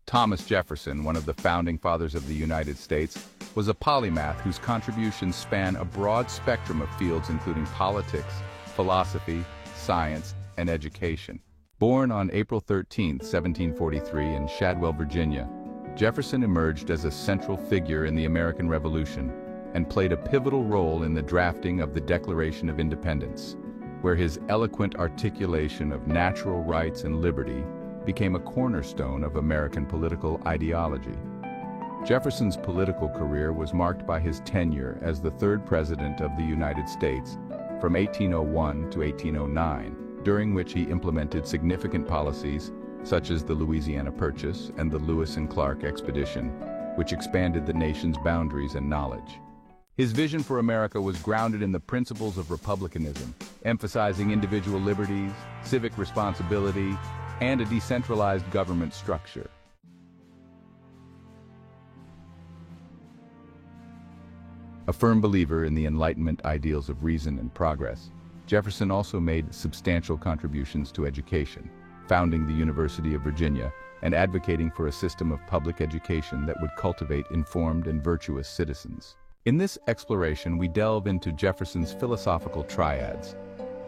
Thomas Jefferson, one of the founding fathers of the United States, was a polymath whose contributions span a broad spectrum of fields including politics, philosophy, science, and education. Born on April 13, 1743 in Shadwell, Virginia, Jefferson emerged as a central figure in the American Revolution and played a pivotal role in the drafting of the Declaration of Independence, where his eloquent articulation of natural rights and liberty became a cornerstone of American political ideology. Jefferson's political career was marked by his tenure as the third president of the United States from 1801 to 1809, during which he implemented significant policies such as the Louisiana Purchase and the Lewis and Clark Expedition, which expanded the nation's boundaries and knowledge. His vision for America was grounded in the principles of republicanism, emphasizing individual liberties, civic responsibility, and a decentralized government structure. A firm believer in the Enlightenment ideals of reason and progress, Jefferson also made substantial contributions to education, founding the University of Virginia and advocating for a system of public education that would cultivate informed and virtuous citizens. In this exploration, we delve into Jefferson's philosophical triads,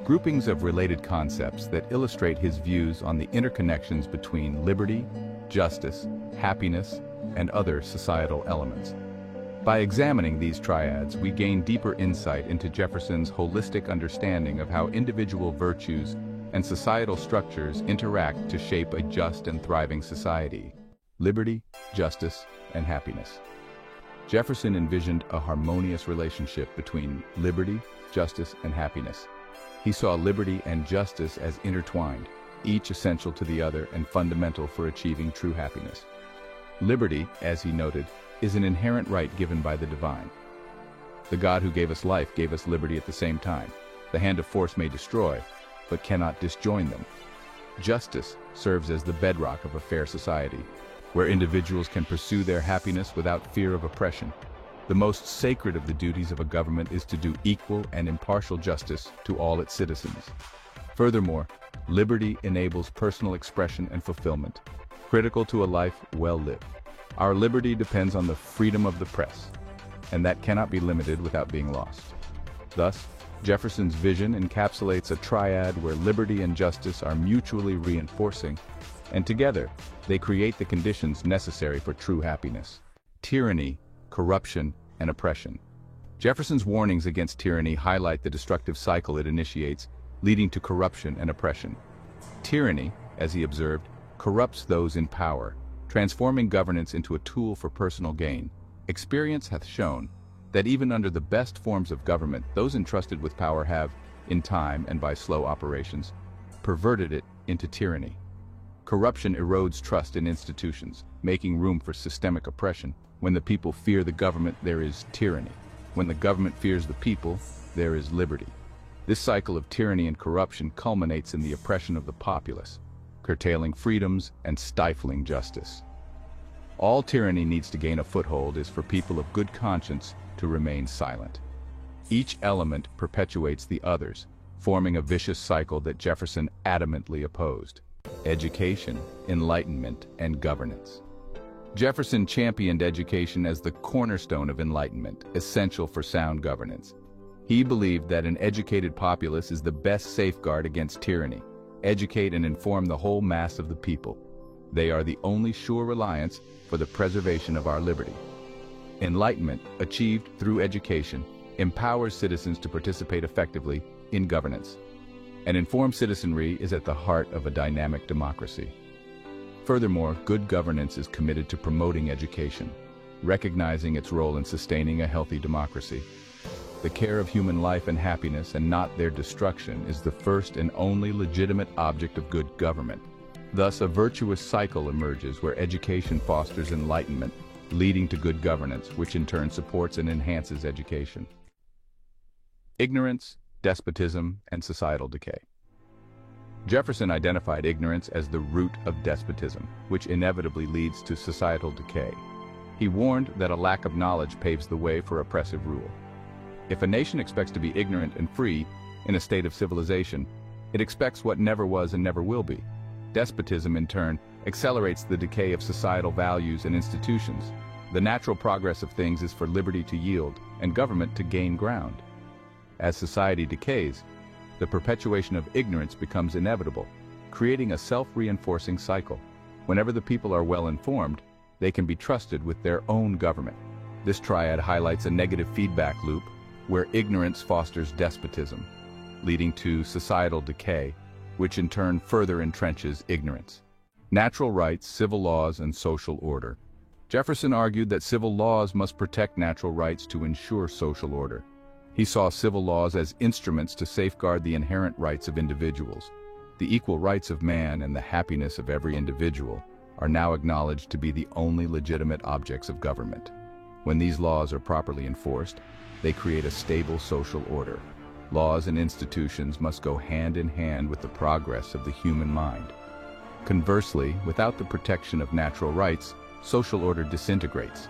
groupings of related concepts that illustrate his views on the interconnections between liberty, justice, happiness, and other societal elements. By examining these triads, we gain deeper insight into Jefferson's holistic understanding of how individual virtues and societal structures interact to shape a just and thriving society. Liberty, justice, and happiness. Jefferson envisioned a harmonious relationship between liberty, justice, and happiness. He saw liberty and justice as intertwined, each essential to the other and fundamental for achieving true happiness. Liberty, as he noted, is an inherent right given by the divine. The God who gave us life gave us liberty at the same time. The hand of force may destroy, but cannot disjoin them. Justice serves as the bedrock of a fair society, where individuals can pursue their happiness without fear of oppression. The most sacred of the duties of a government is to do equal and impartial justice to all its citizens. Furthermore, liberty enables personal expression and fulfillment, critical to a life well lived. Our liberty depends on the freedom of the press, and that cannot be limited without being lost. Thus, Jefferson's vision encapsulates a triad where liberty and justice are mutually reinforcing, and together, they create the conditions necessary for true happiness. Tyranny, corruption, and oppression. Jefferson's warnings against tyranny highlight the destructive cycle it initiates, leading to corruption and oppression. Tyranny, as he observed, corrupts those in power, transforming governance into a tool for personal gain. Experience hath shown that even under the best forms of government, those entrusted with power have, in time and by slow operations, perverted it into tyranny. Corruption erodes trust in institutions, making room for systemic oppression. When the people fear the government, there is tyranny. When the government fears the people, there is liberty. This cycle of tyranny and corruption culminates in the oppression of the populace, curtailing freedoms and stifling justice. All tyranny needs to gain a foothold is for people of good conscience to remain silent. Each element perpetuates the others, forming a vicious cycle that Jefferson adamantly opposed. Education, enlightenment, and governance. Jefferson championed education as the cornerstone of enlightenment, essential for sound governance. He believed that an educated populace is the best safeguard against tyranny. Educate and inform the whole mass of the people. They are the only sure reliance for the preservation of our liberty. Enlightenment, achieved through education, empowers citizens to participate effectively in governance. An informed citizenry is at the heart of a dynamic democracy. Furthermore, good governance is committed to promoting education, recognizing its role in sustaining a healthy democracy. The care of human life and happiness, and not their destruction, is the first and only legitimate object of good government. Thus, a virtuous cycle emerges where education fosters enlightenment, leading to good governance, which in turn supports and enhances education. Ignorance, despotism, and societal decay. Jefferson identified ignorance as the root of despotism, which inevitably leads to societal decay. He warned that a lack of knowledge paves the way for oppressive rule. If a nation expects to be ignorant and free in a state of civilization, it expects what never was and never will be. Despotism, in turn, accelerates the decay of societal values and institutions. The natural progress of things is for liberty to yield and government to gain ground. As society decays, the perpetuation of ignorance becomes inevitable, creating a self-reinforcing cycle. Whenever the people are well informed, they can be trusted with their own government. This triad highlights a negative feedback loop where ignorance fosters despotism, leading to societal decay, which in turn further entrenches ignorance. Natural rights, civil laws, and social order. Jefferson argued that civil laws must protect natural rights to ensure social order. He saw civil laws as instruments to safeguard the inherent rights of individuals. The equal rights of man and the happiness of every individual are now acknowledged to be the only legitimate objects of government. When these laws are properly enforced, they create a stable social order. Laws and institutions must go hand in hand with the progress of the human mind. Conversely, without the protection of natural rights, social order disintegrates.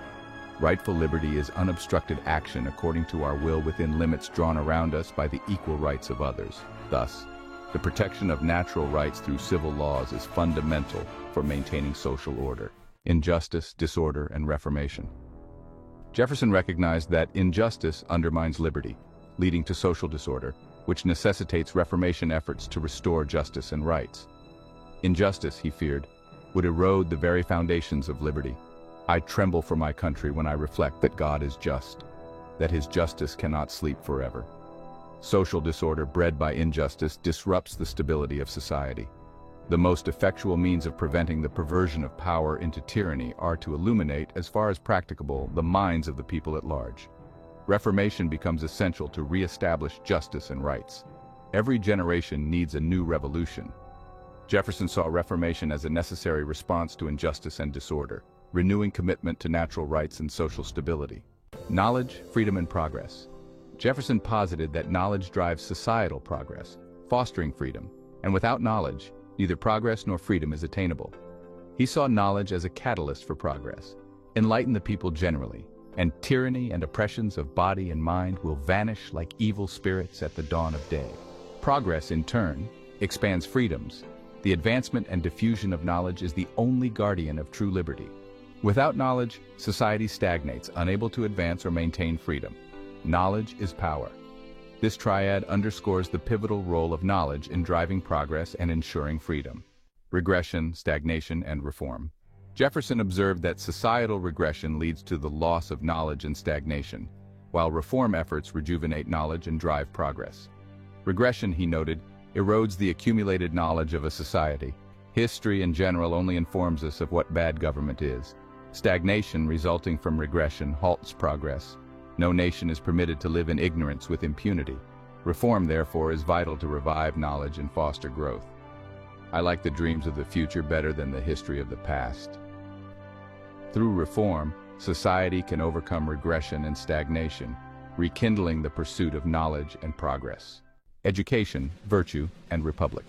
Rightful liberty is unobstructed action according to our will within limits drawn around us by the equal rights of others. Thus, the protection of natural rights through civil laws is fundamental for maintaining social order. Injustice, disorder, and reformation. Jefferson recognized that injustice undermines liberty, leading to social disorder, which necessitates reformation efforts to restore justice and rights. Injustice, he feared, would erode the very foundations of liberty. I tremble for my country when I reflect that God is just, that his justice cannot sleep forever. Social disorder bred by injustice disrupts the stability of society. The most effectual means of preventing the perversion of power into tyranny are to illuminate, as far as practicable, the minds of the people at large. Reformation becomes essential to re-establish justice and rights. Every generation needs a new revolution. Jefferson saw Reformation as a necessary response to injustice and disorder, renewing commitment to natural rights and social stability. Knowledge, freedom, and progress. Jefferson posited that knowledge drives societal progress, fostering freedom, and without knowledge, neither progress nor freedom is attainable. He saw knowledge as a catalyst for progress. Enlighten the people generally, and tyranny and oppressions of body and mind will vanish like evil spirits at the dawn of day. Progress, in turn, expands freedoms. The advancement and diffusion of knowledge is the only guardian of true liberty. Without knowledge, society stagnates, unable to advance or maintain freedom. Knowledge is power. This triad underscores the pivotal role of knowledge in driving progress and ensuring freedom. Regression, stagnation, and reform. Jefferson observed that societal regression leads to the loss of knowledge and stagnation, while reform efforts rejuvenate knowledge and drive progress. Regression, he noted, erodes the accumulated knowledge of a society. History in general only informs us of what bad government is. Stagnation resulting from regression halts progress. No nation is permitted to live in ignorance with impunity. Reform, therefore, is vital to revive knowledge and foster growth. I like the dreams of the future better than the history of the past. Through reform, society can overcome regression and stagnation, rekindling the pursuit of knowledge and progress. Education, virtue, and republic.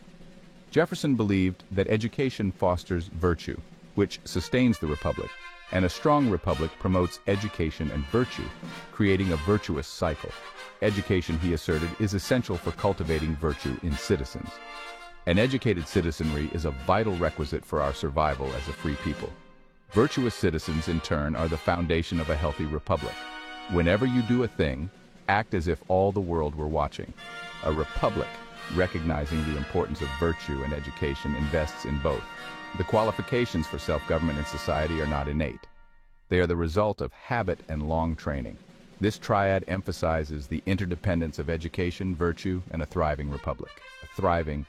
Jefferson believed that education fosters virtue, which sustains the republic, and a strong republic promotes education and virtue, creating a virtuous cycle. Education, he asserted, is essential for cultivating virtue in citizens. An educated citizenry is a vital requisite for our survival as a free people. Virtuous citizens, in turn, are the foundation of a healthy republic. Whenever you do a thing, act as if all the world were watching. A republic, recognizing the importance of virtue and education, invests in both. The qualifications for self-government in society are not innate. They are the result of habit and long training. This triad emphasizes the interdependence of education, virtue, and a thriving republic. A thriving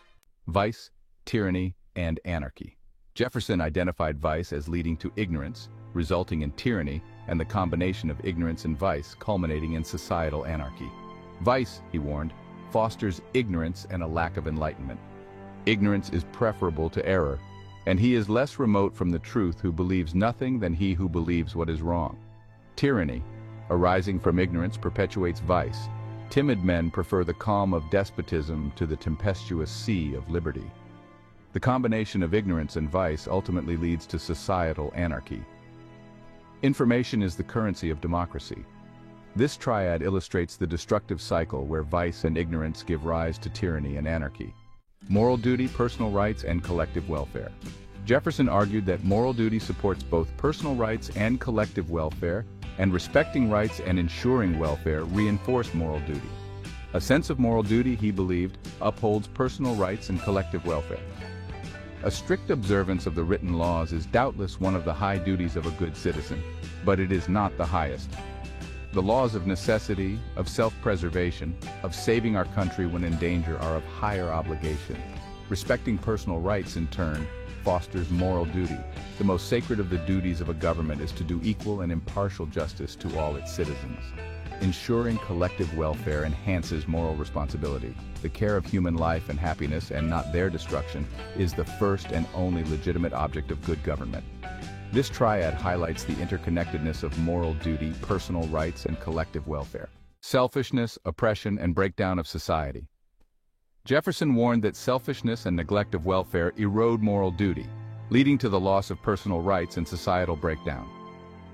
vice, tyranny, and anarchy. Jefferson identified vice as leading to ignorance, resulting in tyranny, and the combination of ignorance and vice culminating in societal anarchy. Vice, he warned, fosters ignorance and a lack of enlightenment. Ignorance is preferable to error, and he is less remote from the truth who believes nothing than he who believes what is wrong. Tyranny, arising from ignorance, perpetuates vice. Timid men prefer the calm of despotism to the tempestuous sea of liberty. The combination of ignorance and vice ultimately leads to societal anarchy. Information is the currency of democracy. This triad illustrates the destructive cycle where vice and ignorance give rise to tyranny and anarchy. Moral duty, personal rights, and collective welfare. Jefferson argued that moral duty supports both personal rights and collective welfare, and respecting rights and ensuring welfare reinforce moral duty. A sense of moral duty, he believed, upholds personal rights and collective welfare. A strict observance of the written laws is doubtless one of the high duties of a good citizen, but it is not the highest. The laws of necessity, of self-preservation, of saving our country when in danger are of higher obligation. Respecting personal rights, in turn, fosters moral duty. The most sacred of the duties of a government is to do equal and impartial justice to all its citizens. Ensuring collective welfare enhances moral responsibility. The care of human life and happiness, and not their destruction, is the first and only legitimate object of good government. This triad highlights the interconnectedness of moral duty, personal rights, and collective welfare. Selfishness, oppression, and breakdown of society. Jefferson warned that selfishness and neglect of welfare erode moral duty, leading to the loss of personal rights and societal breakdown.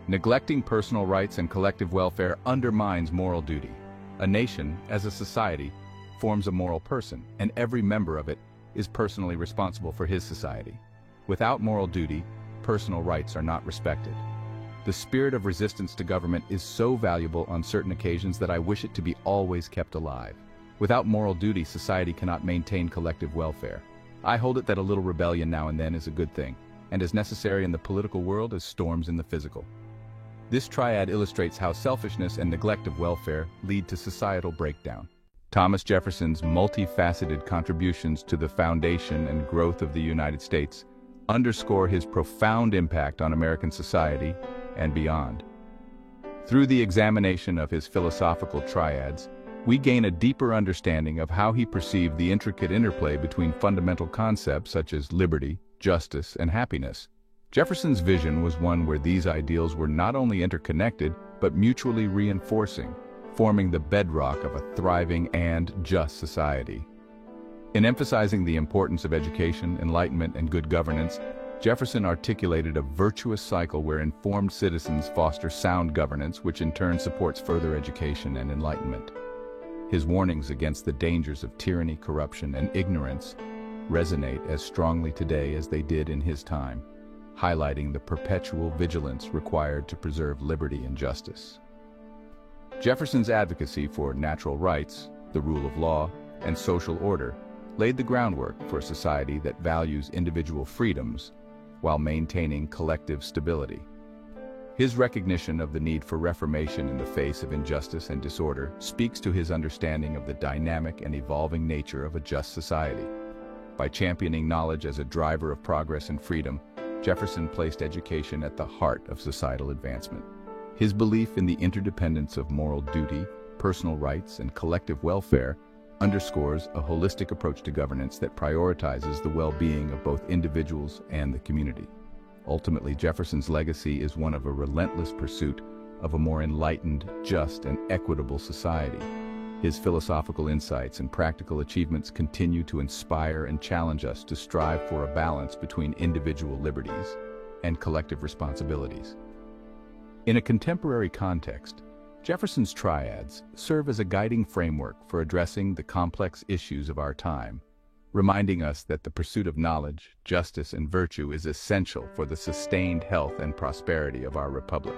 Neglecting personal rights and collective welfare undermines moral duty. A nation, as a society, forms a moral person, and every member of it is personally responsible for his society. Without moral duty, personal rights are not respected. The spirit of resistance to government is so valuable on certain occasions that I wish it to be always kept alive. Without moral duty, society cannot maintain collective welfare. I hold it that a little rebellion now and then is a good thing, and as necessary in the political world as storms in the physical. This triad illustrates how selfishness and neglect of welfare lead to societal breakdown. Thomas Jefferson's multifaceted contributions to the foundation and growth of the United States underscore his profound impact on American society and beyond. Through the examination of his philosophical triads, we gain a deeper understanding of how he perceived the intricate interplay between fundamental concepts such as liberty, justice, and happiness. Jefferson's vision was one where these ideals were not only interconnected, but mutually reinforcing, forming the bedrock of a thriving and just society. In emphasizing the importance of education, enlightenment, and good governance, Jefferson articulated a virtuous cycle where informed citizens foster sound governance, which in turn supports further education and enlightenment. His warnings against the dangers of tyranny, corruption, and ignorance resonate as strongly today as they did in his time, highlighting the perpetual vigilance required to preserve liberty and justice. Jefferson's advocacy for natural rights, the rule of law, and social order laid the groundwork for a society that values individual freedoms while maintaining collective stability. His recognition of the need for reformation in the face of injustice and disorder speaks to his understanding of the dynamic and evolving nature of a just society. By championing knowledge as a driver of progress and freedom, Jefferson placed education at the heart of societal advancement. His belief in the interdependence of moral duty, personal rights, and collective welfare underscores a holistic approach to governance that prioritizes the well-being of both individuals and the community. Ultimately, Jefferson's legacy is one of a relentless pursuit of a more enlightened, just, and equitable society. His philosophical insights and practical achievements continue to inspire and challenge us to strive for a balance between individual liberties and collective responsibilities. In a contemporary context, Jefferson's triads serve as a guiding framework for addressing the complex issues of our time, reminding us that the pursuit of knowledge, justice, and virtue is essential for the sustained health and prosperity of our republic.